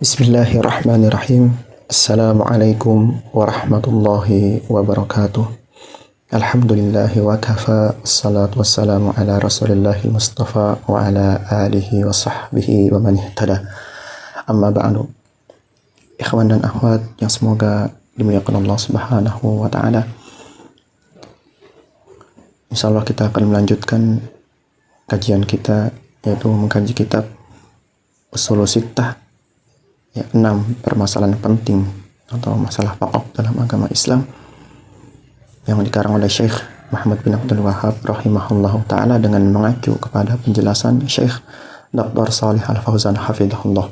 Bismillahirrahmanirrahim. Assalamualaikum warahmatullahi wabarakatuh. Alhamdulillahi wa kafa. Assalatu wassalamu ala rasulillahi mustafa wa ala alihi wa sahbihi wa man ihtada. Amma ba'du. Ikhwan dan akhwat yang semoga dimuliakan Allah subhanahu wa ta'ala. Insyaallah kita akan melanjutkan kajian kita, yaitu mengkaji kitab Ushul Sittah, 6 permasalahan penting atau masalah pokok dalam agama Islam yang dikarang oleh Syekh Muhammad bin Abdul Wahhab rahimahullahu ta'ala dengan mengacu kepada penjelasan Syekh Dr. Shalih Al-Fauzan hafizahullah.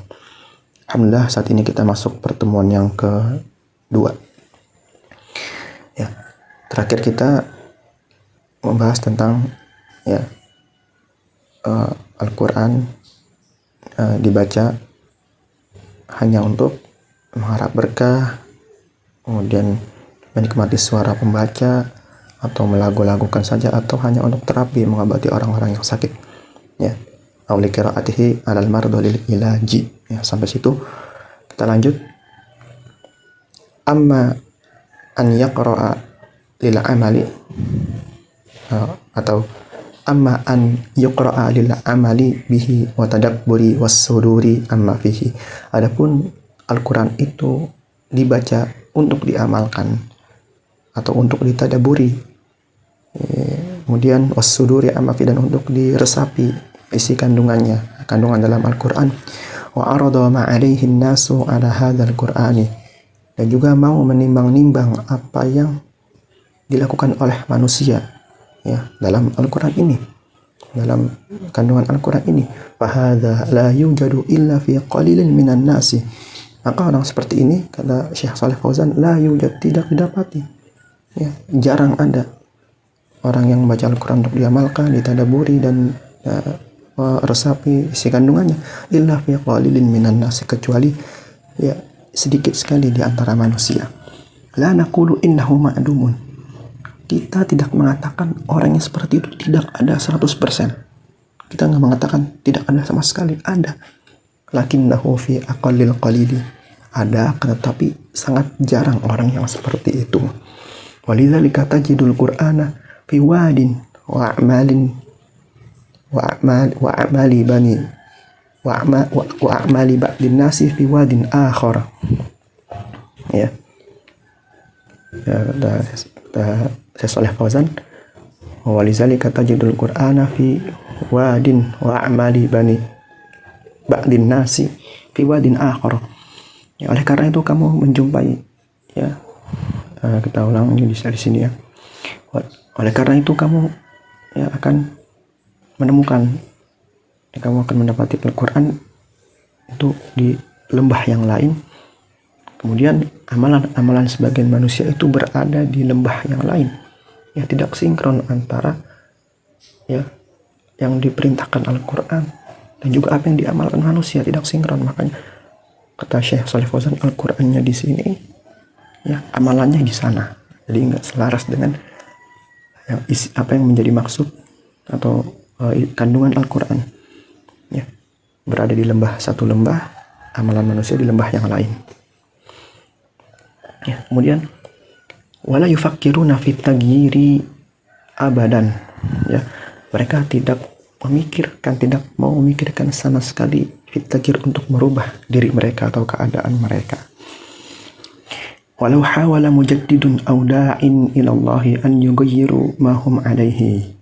Alhamdulillah, saat ini kita masuk pertemuan yang kedua. Terakhir kita membahas tentang Al-Quran dibaca hanya untuk mengharap berkah, kemudian menikmati suara pembaca, atau melagu-lagukan saja, atau hanya untuk terapi mengobati orang-orang yang sakit. Auli qiraatihi alal mardhil ilaji. Sampai situ kita lanjut. Amma an yaqra'a lil amali atau amma an yuqra'a lil amali bihi wa tadabburi was suduri amma fihi. Adapun Al-Quran itu dibaca untuk diamalkan atau untuk ditadaburi, kemudian was suduri amma fihi, dan untuk diresapi isi kandungannya, kandungan dalam Al-Quran. Wa arada ma alaihi nasu ala hadzal qur'ani, dan juga mau menimbang-nimbang apa yang dilakukan oleh manusia dalam Al-Quran ini, dalam kandungan Al-Quran ini. Fahadha la yujadu illa fi qalilin minan nasi. Maka orang seperti ini, kata Syekh Shalih Fauzan, la yujad, tidak didapati, jarang ada orang yang membaca Al-Quran untuk diamalkan, ditadaburi, dan meresapi isi kandungannya, illa fi qalilin minan nasi, kecuali sedikit sekali di antara manusia. La naqulu innahu ma'dumun, kita tidak mengatakan orang yang seperti itu tidak ada 100%. Kita nggak mengatakan tidak ada sama sekali, ada. Lakinnahu fi aqallil qalili, ada, tetapi sangat jarang orang yang seperti itu. Walidzalika tajidul qur'ana fi wadin wa a'malin wa a'mali bani wa a'mali ba'din nasi fi wadin akhar. Syekh Shalih Fauzan, walizalika tajidul qur'ana fi wadin wa a'mali bani ba'din nasi fi wadin akhar. Oleh karena itu kamu menjumpai, kita ulang ini di sini ya. Oleh karena itu kamu akan menemukan, kamu akan mendapati Al-Quran itu di lembah yang lain. Kemudian amalan-amalan sebagian manusia itu berada di lembah yang lain. Tidak sinkron antara yang diperintahkan Al-Quran dan juga apa yang diamalkan manusia, tidak sinkron. Makanya kata Syekh Shalih Fauzan, Al-Qurannya di sini, amalannya di sana. Jadi nggak selaras dengan apa yang menjadi maksud atau kandungan Al-Quran. Berada di satu lembah, amalan manusia di lembah yang lain. Kemudian wala yufakkiruna fit taghyiri abadan. Mereka tidak mau memikirkan sama sekali fit taghyir, untuk merubah diri mereka atau keadaan mereka. Walau hawala mujaddidun aw da'in ila Allah an yughayyiru ma hum alaihi.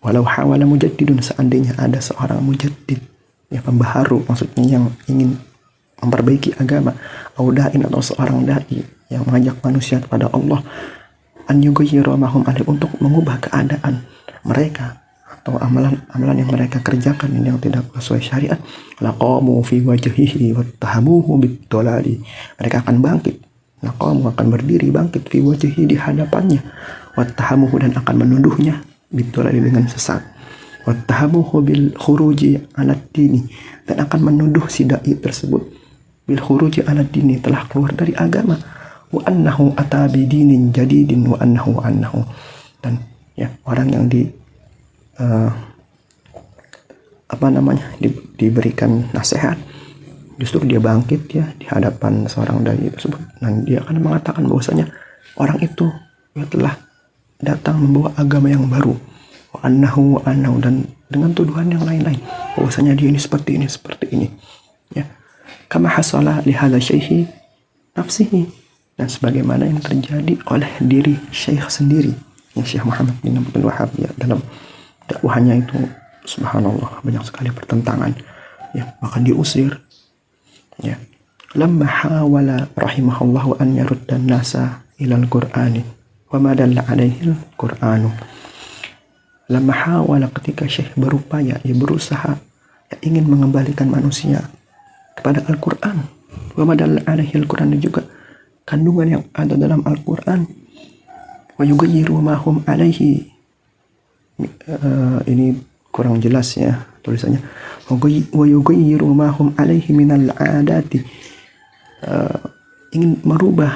Walau hawala mujaddidun, seandainya ada seorang mujaddid, pembaharu, maksudnya yang ingin memperbaiki agama, auda'in, atau seorang dai yang mengajak manusia kepada Allah, an yughayyiru ma hum alaihi, untuk mengubah keadaan mereka atau amalan yang mereka kerjakan ini yang tidak sesuai syariat, laqamu fi wajhihi wattahamuhu bid-dhalali, mereka akan bangkit, laqamu, akan berdiri, bangkit, fi wajhihi, di hadapannya, wattahamuhu, dan akan menuduhnya, bid-dhalali, dengan sesat, wattahamuhu bil khuruji 'ala dini, dan akan menuduh si dai tersebut bil khuruji 'ala dini, telah keluar dari agama, wa annahu ata bidinin jadidin wa annahu dan orang yang diberikan nasihat, Justru dia bangkit ya di hadapan seorang dai tersebut, dan dia akan mengatakan bahwasanya orang itu ya telah datang membawa agama yang baru, wa annahu dan dengan tuduhan yang lain-lain bahwasanya dia ini seperti ini ya, kama hasala li hadza syaihi nafsihi, dan sebagaimana yang terjadi oleh diri syekh sendiri, yang Syekh Muhammad bin Abdul Wahhab ya, dalam dakwahnya itu subhanallah banyak sekali pertentangan ya, maka diusir ya. Lamma hawala rahimahullahu an yarudda an-nasa ila al-Qur'ani wa ma dalla alaihi al-Qur'anu. Lamma hawala, ketika Syekh berupaya, ya berusaha ya, ingin mengembalikan manusia kepada Al-Qur'an, wa ma dalla alaihi al-Qur'an, juga kandungan yang ada dalam Al-Qur'an, wa yughayyiru ma hum alaihi. Ini kurang jelas ya tulisannya, wa yughayyiru ma hum alaihi minal adati, ingin merubah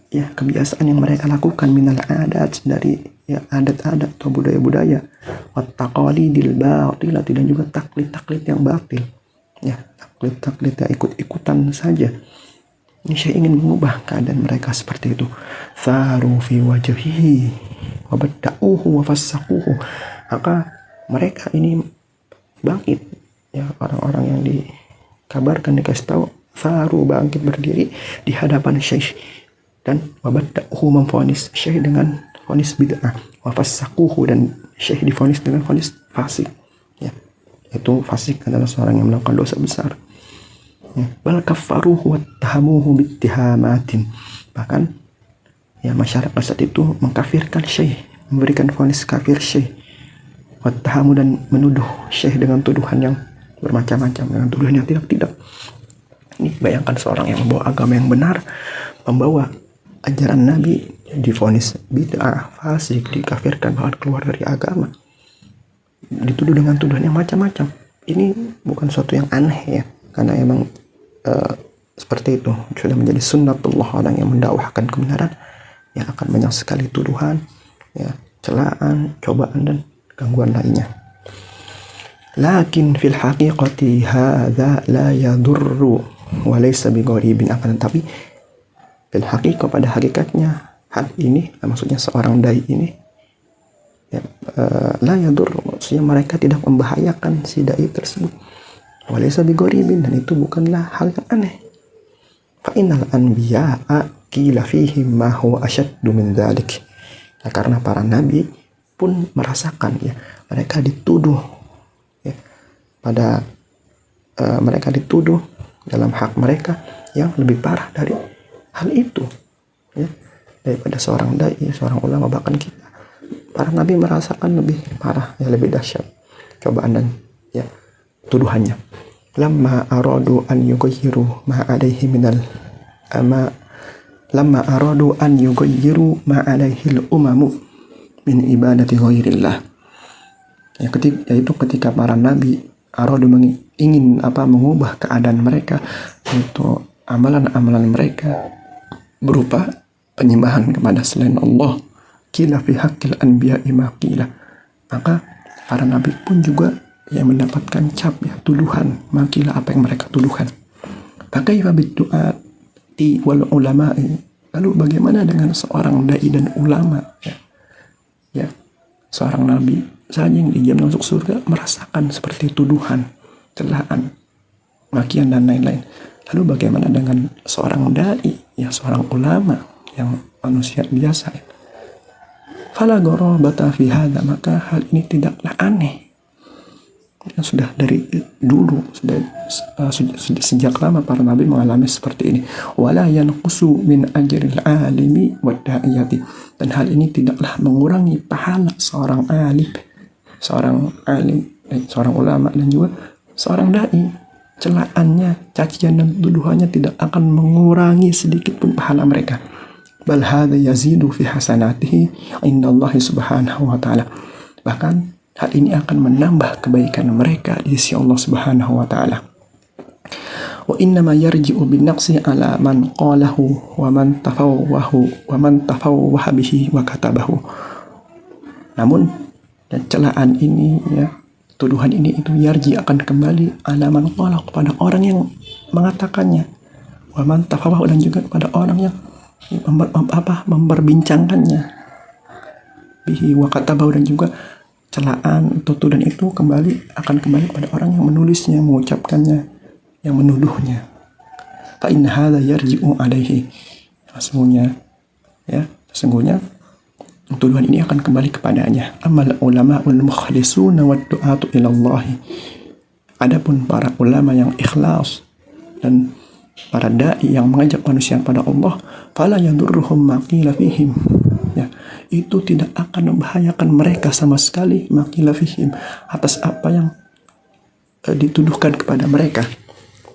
ya kebiasaan yang mereka lakukan, minal adat, dari ya adat-adat atau budaya-budaya, wat taqalidil batilati, dan juga taklid-taklid yang batil ya, taklid-taklid yang ikut-ikutan saja. Ini saya ingin mengubah keadaan mereka seperti itu. Faru fi wajhihi wa badda'uhu wa fassaquhu, maka mereka ini bangkit ya, orang-orang yang dikabarkan, dikasih tahu, faru bangkit berdiri di hadapan Syekh, dan wabadda'uhu memvonis Syekh dengan vonis bid'ah, wa fassaquhu, dan Syekh divonis dengan vonis fasik ya, itu fasik adalah seorang yang melakukan dosa besar ya. Bal kaffaruhu wattahamuhu bittihamatin, bahkan ya masyarakat saat itu mengkafirkan Syekh, memberikan vonis kafir Syekh, wattahamu, dan menuduh Syekh dengan tuduhan yang bermacam-macam, dengan tuduhan yang tidak. Ini bayangkan seorang yang membawa agama yang benar, membawa ajaran Nabi, divonis bid'ah, fasik, dikafirkan, bahkan keluar dari agama, dituduh dengan tuduhan yang macam-macam. Ini bukan suatu yang aneh ya, karena emang seperti itu sudah menjadi sunnatullah. Orang yang mendakwahkan kebenaran yang akan banyak sekali tuduhan ya, celaan, cobaan, dan gangguan lainnya. Lakin fil haqiqati hadza la yadurru wa laysa bigharibin, akan tetapi fil haqiqah, pada hakikatnya hal ini, maksudnya seorang dai ini ya, la yadur, maksudnya mereka tidak membahayakan si dai tersebut, wa laysa bigharibin, dan itu bukanlah hal yang aneh. Fa innal anbiya'a qila fihim ma huwa ashaddu min dzalik, nah, karena para nabi pun merasakan ya, mereka dituduh ya, pada mereka dituduh dalam hak mereka yang lebih parah dari hal itu ya, daripada seorang dai, seorang ulama, bahkan kita. Para nabi merasakan lebih parah ya, lebih dahsyat cobaan dan ya tuduhannya. Lamma aradu an yughayyiru ma alaihi minal ama lamma aradu an yughayyiru ma alaihi al-umamu min ibadati ghairillah ya, yaitu ketika para nabi aradu ingin mengubah keadaan mereka, itu amalan-amalan mereka berupa penyembahan kepada selain Allah, qila fi haqqil anbiya'i ma qila, maka para nabi pun juga yang mendapatkan cap ya, tuduhan, makilah, apa yang mereka tuduhkan. Fakaifa bid-du'ati wal ulama'i, lalu bagaimana dengan seorang dai dan ulama ya, seorang nabi saja yang dijamin masuk surga merasakan seperti tuduhan, celaan, makian, dan lain-lain. Lalu bagaimana dengan seorang dai ya, seorang ulama yang manusia biasa ya. Fala gharabata fi hadza, maka hal ini tidaklah aneh. Sudah dari dulu, sejak lama para nabi mengalami seperti ini. Wala yanqusu min ajril alimi wad da'iyati, dan hal ini tidaklah mengurangi pahala seorang alim, seorang ulama, dan juga seorang dai. Celaannya, cacian, dan tuduhannya tidak akan mengurangi sedikit pun pahala mereka. Bal hadza yazidu fi hasanatihi indallahi subhanahu wa ta'ala, bahkan hal ini akan menambah kebaikan mereka di sisi Allah Subhanahu wa taala. Wa inna ma yarji'u bin naqsi ala man qalahu wa man tafawwaha bihi wa katabahu. Namun celaan ini ya, tuduhan ini itu yarji akan kembali ala man qalahu, kepada orang yang mengatakannya, wa man tafawahu, dan juga kepada orang yang memperbincangkannya, bihi wa katabahu, dan juga celaan, tutudan itu akan kembali pada orang yang menulisnya, mengucapkannya, yang menuduhnya. Fa inna hadza yarji'u alaihi, sesungguhnya tuduhan ini akan kembali kepadanya. Amal ulama'ul mukhlisuna wad du'atu ilallahi, adapun para ulama yang ikhlas dan para dai yang mengajak manusia pada Allah, fala yadurruhum ma qila fihim, itu tidak akan membahayakan mereka sama sekali, maqila fihim, atas apa yang dituduhkan kepada mereka.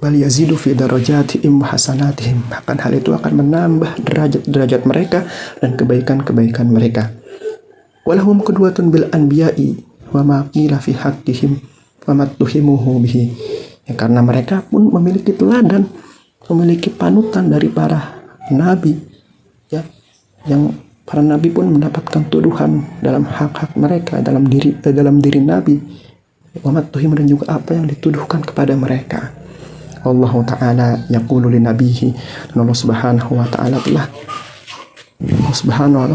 Bal yazidu fi darajatihim wa hasanatihim, bahkan hal itu akan menambah derajat mereka dan kebaikan-kebaikan mereka. Walahum qudwatun bil anbiya'i wa ma qila fi haqqihim wa ma tuhimuhu bihi, karena mereka pun memiliki teladan, memiliki panutan dari para nabi, yang para nabi pun mendapatkan tuduhan dalam hak-hak mereka, dalam diri nabi, wamatuhim, dan juga apa yang dituduhkan kepada mereka. Allah Ta'ala yaqulu li nabihi, dan Allah Subhanahu wa Ta'ala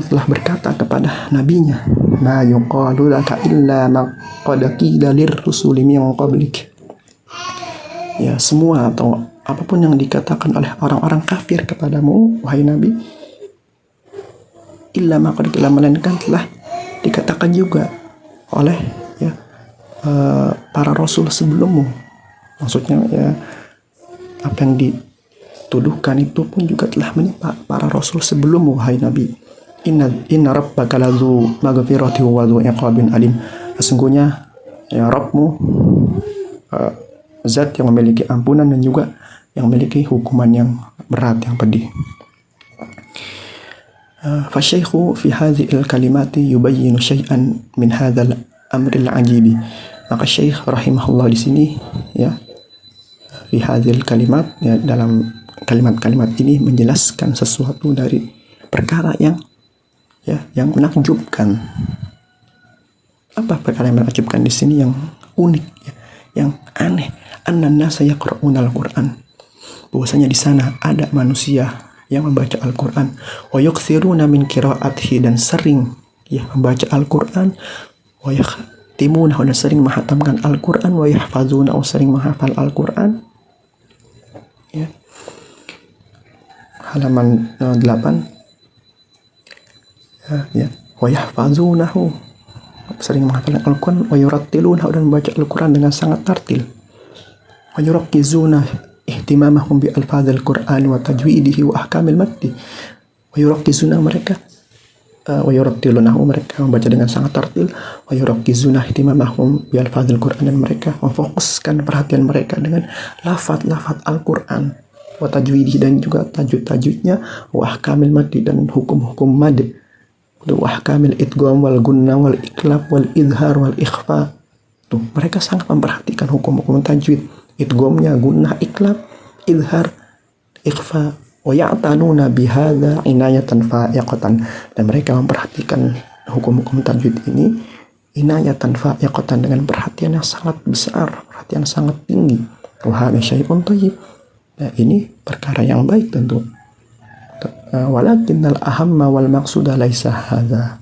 telah berkata kepada nabinya, ma yuqalu laka illa ma qad qila lirrusuli min qablik, semua atau apapun yang dikatakan oleh orang-orang kafir kepadamu, wahai nabi, illa maqad qila, melainkan telah dikatakan juga oleh para rasul sebelummu. Maksudnya apa yang dituduhkan itu pun juga telah menimpa para rasul sebelummu, wahai nabi. Inna rabbaka ladzu maghfirati wa ladzu iqabin alim, sesungguhnya Rabbmu zat yang memiliki ampunan dan juga yang memiliki hukuman yang berat, yang pedih. Fasyaikhu fi hadhil kalimati yubayyinu syai'an min hadzal amril ajibi, maka Syekh rahimahullah di sini fi hadzil kalimat, dalam kalimat-kalimat ini menjelaskan sesuatu dari perkara yang menakjubkan. Apa perkara yang menakjubkan di sini, yang unik, yang aneh? Annan nasa yaqra'unal Qur'an, bahwasanya di sana ada manusia yang membaca Al-Quran, wa yukthiruna min qira'atihi, dan sering membaca Al-Quran, wa yakhtimuna, dan sering menghatamkan Al-Quran, wa yahfazuna, sering menghafal Al-Quran. Halaman 8, wa yahfazunahu, sering menghafal Al-Quran, wa yurattiluna, dan membaca Al-Quran dengan sangat tartil, wa yurakkizuna ihtimamahum bi alfadzil Qur'an wa tajwidihi wa ahkamil maddi, wa yurakkizuna, mereka wa yurattilunahu, mereka membaca dengan sangat tartil, wa yurakkizuna ihtimamahum bi alfadzil Qur'an, dan mereka memfokuskan perhatian mereka dengan lafaz-lafaz Al-Qur'an, wa tajwidihi, dan juga tajwid-tajwidnya, wa ahkamil maddi, dan hukum-hukum mad, wa ahkamil idgham wal gunna wal iklab wal idhar wal ikhfa. Mereka sangat memperhatikan hukum-hukum tajwid, idghamnya, gunnah, iklab, idhar, ikhfa, wa ya'tanuna bihadza inayatan fa'iqatan, dan mereka memperhatikan hukum-hukum tajwid ini inayatan fa'iqatan, dengan perhatian yang sangat besar, perhatian yang sangat tinggi. Wa hadza syai'un thayyib, ini perkara yang baik tentu. Walakinnal ahamma wal maqsuda laisa hadza,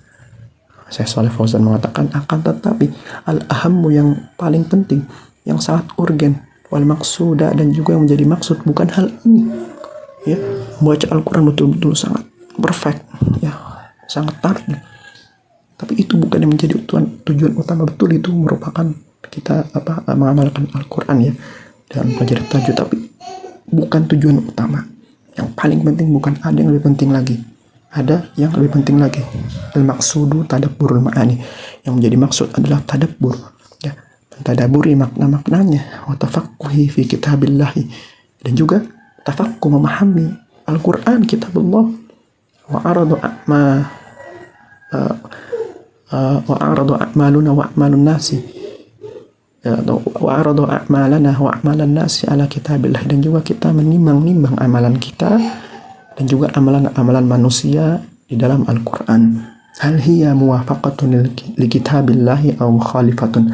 Syekh Shalih Fauzan mengatakan, akan tetapi al-ahammu, yang paling penting, yang sangat urgen, wal maqsuda, dan juga yang menjadi maksud, bukan hal ini. Membaca Al-Quran betul-betul sangat perfect, sangat tartil. Tapi itu bukan yang menjadi tujuan utama. Betul, itu merupakan kita mengamalkan Al-Quran dan belajar tajwid, tapi bukan tujuan utama. Yang paling penting bukan, ada yang lebih penting lagi. Ada yang lebih penting lagi. Al-maqsudu tadabburul ma'ani, yang menjadi maksud adalah tadabbur, mentadaburi makna-maknanya, wa tafaqquhi fi kitabillahi, dan juga tafaqquh, memahami Al-Quran, kitabullah, wa aradu a'maluna wa a'malun nasi, wa aradu a'malana wa a'malan nasi ala kitabillah, dan juga kita menimbang-nimbang amalan kita dan juga amalan-amalan manusia di dalam Al-Quran. Hal hiya muwafaqatun li kitabillahi aw mukhalifatun,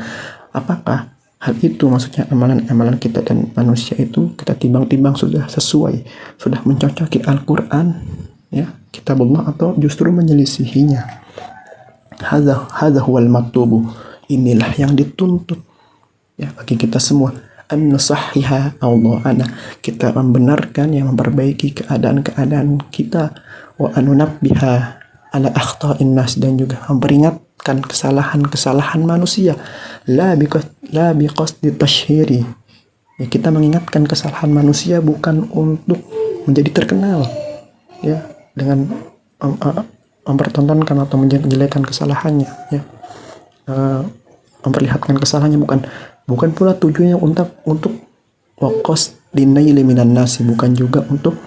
apakah hal itu maksudnya amalan-amalan kita dan manusia itu kita timbang-timbang sudah sesuai, sudah mencocoki Al-Quran, ya, kitabullah, atau justru menyelisihinya. Hadza huwal matlubu, inilah yang dituntut, ya, bagi kita semua. An nusahhiha Allah, kita membenarkan, yang memperbaiki keadaan-keadaan kita. Wa anunabbiha ala akhta'in nas, dan juga memperingatkan kesalahan-kesalahan manusia. La biqasdi tashhiri, ya, kita mengingatkan kesalahan manusia bukan untuk menjadi terkenal, ya, dengan mempertontonkan atau menjelekkan kesalahannya, ya, memperlihatkan kesalahannya, bukan pula tujuannya untuk waqas dinaili minan nasi, bukan juga untuk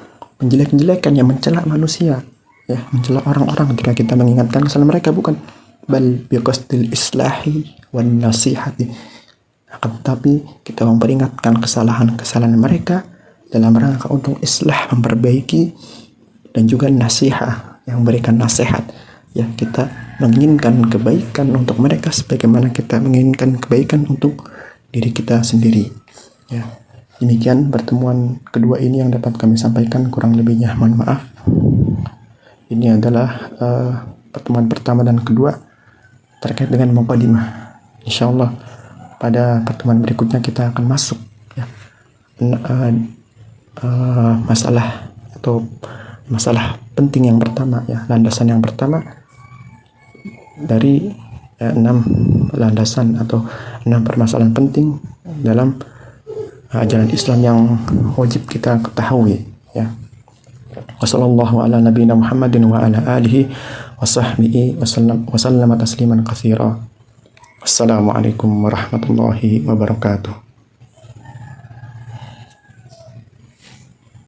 menjelek-jelekan, yang mencela manusia, ya, mencela orang-orang ketika kita mengingatkan kesalahan mereka, bukan. Bal biqasdil islahi wan nasihati, akan tetapi kita memperingatkan kesalahan-kesalahan mereka dalam rangka untuk islah, memperbaiki, dan juga nasihat, yang memberikan nasihat, ya, kita menginginkan kebaikan untuk mereka sebagaimana kita menginginkan kebaikan untuk diri kita sendiri, ya. Demikian pertemuan kedua ini yang dapat kami sampaikan, kurang lebihnya mohon maaf. Ini adalah pertemuan pertama dan kedua terkait dengan muqaddimah. Insyaallah pada pertemuan berikutnya kita akan masuk, ya, masalah penting yang pertama, ya, landasan yang pertama dari 6 landasan atau 6 permasalahan penting dalam ajaran Islam yang wajib kita ketahui, ya. Wassallallahu ala nabiyina Muhammadin wa ala alihi wa sahbihi wa sallama tasliman katsira. Wassalamualaikum warahmatullahi wabarakatuh.